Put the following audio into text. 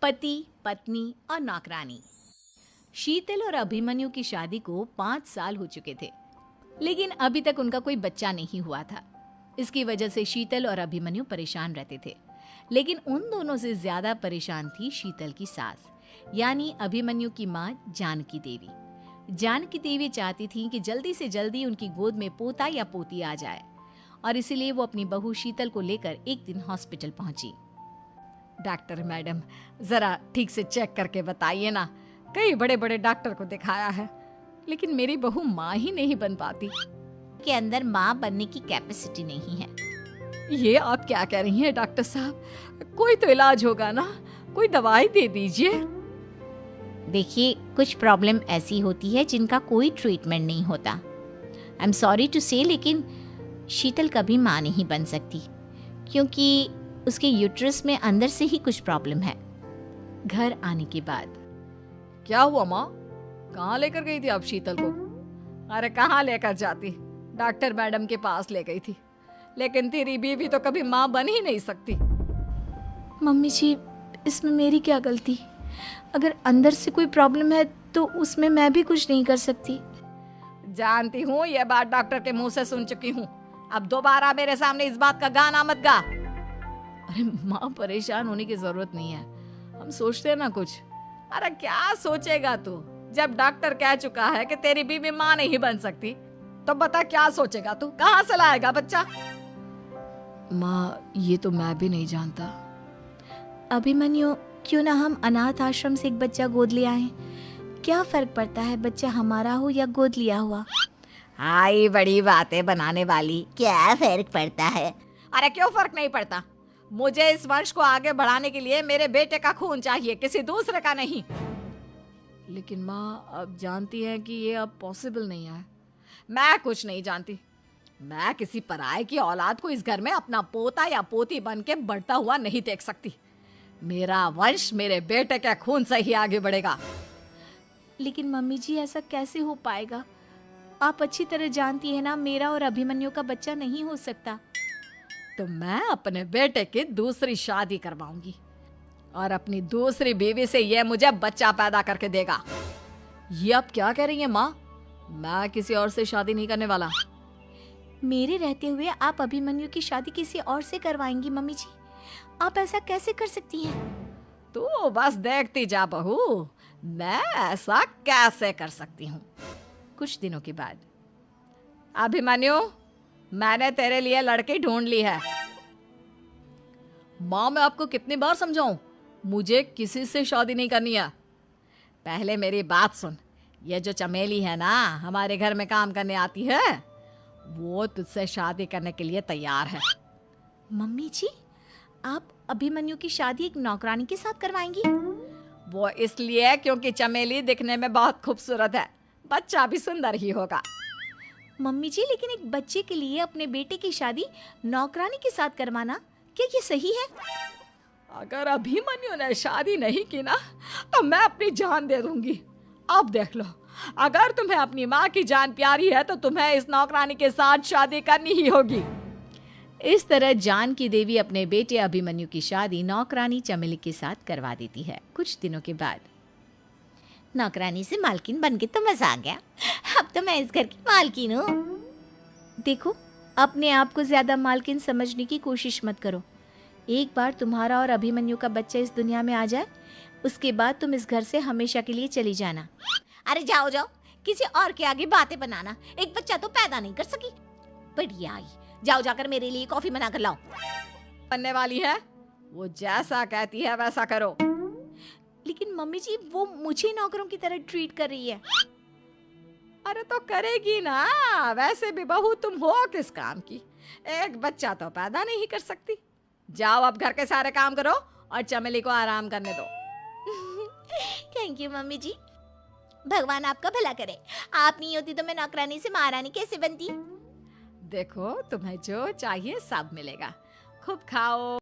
पति, पत्नी और नौकरानी। शीतल और अभिमन्यु की शादी को 5 साल हो चुके थे, लेकिन अभी तक उनका कोई बच्चा नहीं हुआ था। इसकी वजह से शीतल और अभिमन्यु परेशान रहते थे, लेकिन उन दोनों से ज्यादा परेशान थी शीतल की सास, यानी अभिमन्यु की माँ जानकी देवी। जानकी देवी चाहती थी कि जल्दी से जल्दी उनकी गोद में पोता या पोती आ जाए, और इसीलिए वो अपनी बहू शीतल को लेकर एक दिन हॉस्पिटल पहुंची। डॉक्टर मैडम, जरा ठीक से चेक करके बताइए ना। कई बड़े बड़े डॉक्टर को दिखाया है, लेकिन मेरी बहू माँ ही नहीं बन पाती। के अंदर माँ बनने की कैपेसिटी नहीं है। ये आप क्या कह रही हैं डॉक्टर साहब? कोई तो इलाज होगा ना, कोई दवाई दे दीजिए। देखिए, कुछ प्रॉब्लम ऐसी होती है जिनका कोई ट्रीटमेंट नहीं होता। आई एम सॉरी टू से, लेकिन शीतल कभी माँ नहीं बन सकती, क्योंकि उसके यूट्रस में अंदर से ही कुछ प्रॉब्लम है। घर आने के बाद क्या हुआ माँ? कहाँ लेकर गई थी आप शीतल को? अरे कहाँ लेकर जाती, डॉक्टर मैडम के पास ले गई थी, लेकिन तेरी बीवी तो कभी माँ बन ही नहीं सकती। मम्मी जी, इसमें मेरी क्या गलती? अगर अंदर से कोई प्रॉब्लम है तो उसमें मैं भी कुछ नहीं कर सकती। जानती हूँ, ये बात डॉक्टर के मुंह से सुन चुकी हूँ। अब दोबारा मेरे सामने इस बात का गाना मत गा। अरे माँ, परेशान होने की जरूरत नहीं है, हम सोचते हैं ना कुछ। अरे क्या सोचेगा तू? जब डॉक्टर कह चुका है कि तेरी बीवी माँ नहीं बन सकती, तो बता क्या सोचेगा तू? कहाँ से लाएगा बच्चा? माँ, ये तो मैं भी नहीं जानता। अभिमन्यु, क्यों ना हम अनाथ आश्रम से एक बच्चा गोद ले आए? क्या फर्क पड़ता है बच्चा हमारा हो या गोद लिया हुआ? हाय, बड़ी बातें बनाने वाली। क्या फर्क पड़ता है? अरे क्यों फर्क नहीं पड़ता? मुझे इस वंश को आगे बढ़ाने के लिए मेरे बेटे का खून चाहिए, किसी दूसरे का नहीं। लेकिन माँ, आप जानती हैं कि ये अब पॉसिबल नहीं है। मैं कुछ नहीं जानती। मैं किसी पराये की औलाद को इस घर में अपना पोता या पोती बन के बढ़ता हुआ नहीं देख सकती। मेरा वंश मेरे बेटे के खून से ही आगे बढ़ेगा। लेकिन मम्मी जी, ऐसा कैसे हो पाएगा? आप अच्छी तरह जानती है ना, मेरा और अभिमन्यु का बच्चा नहीं हो सकता। तो मैं अपने बेटे की दूसरी शादी करवाऊंगी, और अपनी दूसरी बीवी से ये मुझे बच्चा पैदा करके देगा। ये आप क्या कह रही हैं माँ? मैं किसी और से शादी नहीं करने वाला। मेरे रहते हुए आप अभिमन्यु की शादी किसी और से करवाएंगी? मम्मी जी, आप ऐसा कैसे कर सकती हैं? तू बस देखती जा बहू, मैं ऐसा कैसे कर सकती हूँ। कुछ दिनों के बाद, अभिमन्यु, मैंने तेरे लिए लड़की ढूंढ ली है। माँ, मैं आपको कितनी बार समझाऊं, मुझे किसी से शादी नहीं करनी है। पहले मेरी बात सुन। ये जो चमेली है ना, हमारे घर में काम करने आती है, वो तुझसे शादी करने के लिए तैयार है। मम्मी जी, आप अभिमन्यु की शादी एक नौकरानी के साथ करवाएंगी? वो इसलिए क्योंकि चमेली दिखने में बहुत खूबसूरत है, बच्चा भी सुंदर ही होगा। मम्मी जी, लेकिन एक बच्चे के लिए अपने बेटे की शादी नौकरानी के साथ करवाना, क्या ये सही है? अगर अभिमन्यु ने शादी नहीं की ना, तो मैं अपनी जान दे दूंगी। अब देख लो, अगर तुम्हें अपनी माँ की जान प्यारी है तो तुम्हें इस नौकरानी के साथ शादी करनी ही होगी। इस तरह जानकी देवी अपने बेटे अभिमन्यु की शादी नौकरानी चमेली के साथ करवा देती है। कुछ दिनों के बाद, नौकरानी से मालकिन बन के तो मजा आ गया, अब तो मैं इस घर की मालकिन हूँ। देखो, अपने आप को ज्यादा मालकिन समझने की कोशिश मत करो। एक बार तुम्हारा और अभिमन्यु का बच्चा इस दुनिया में आ जाए, उसके बाद तुम इस घर से हमेशा के लिए चली जाना। अरे जाओ जाओ, किसी और के आगे बातें बनाना। एक बच्चा तो पैदा नहीं कर सकी, बढ़िया आई। जाओ जाकर मेरे लिए कॉफी बना कर लाओ। बनने वाली है, वो जैसा कहती है वैसा करो। लेकिन मम्मी जी, वो मुझे नौकरों की तरह ट्रीट कर रही है। अरे तो करेगी ना, वैसे भी बहू तुम हो किस काम की? एक बच्चा तो पैदा नहीं कर सकती। जाओ अब घर के सारे काम करो और चमेली को आराम करने दो। थैंक यू मम्मी जी, भगवान आपका भला करे। आप नहीं होती तो मैं नौकरानी से महारानी कैसे बनती? देखो, तुम्हें जो चाहिए सब मिलेगा। खूब खाओ।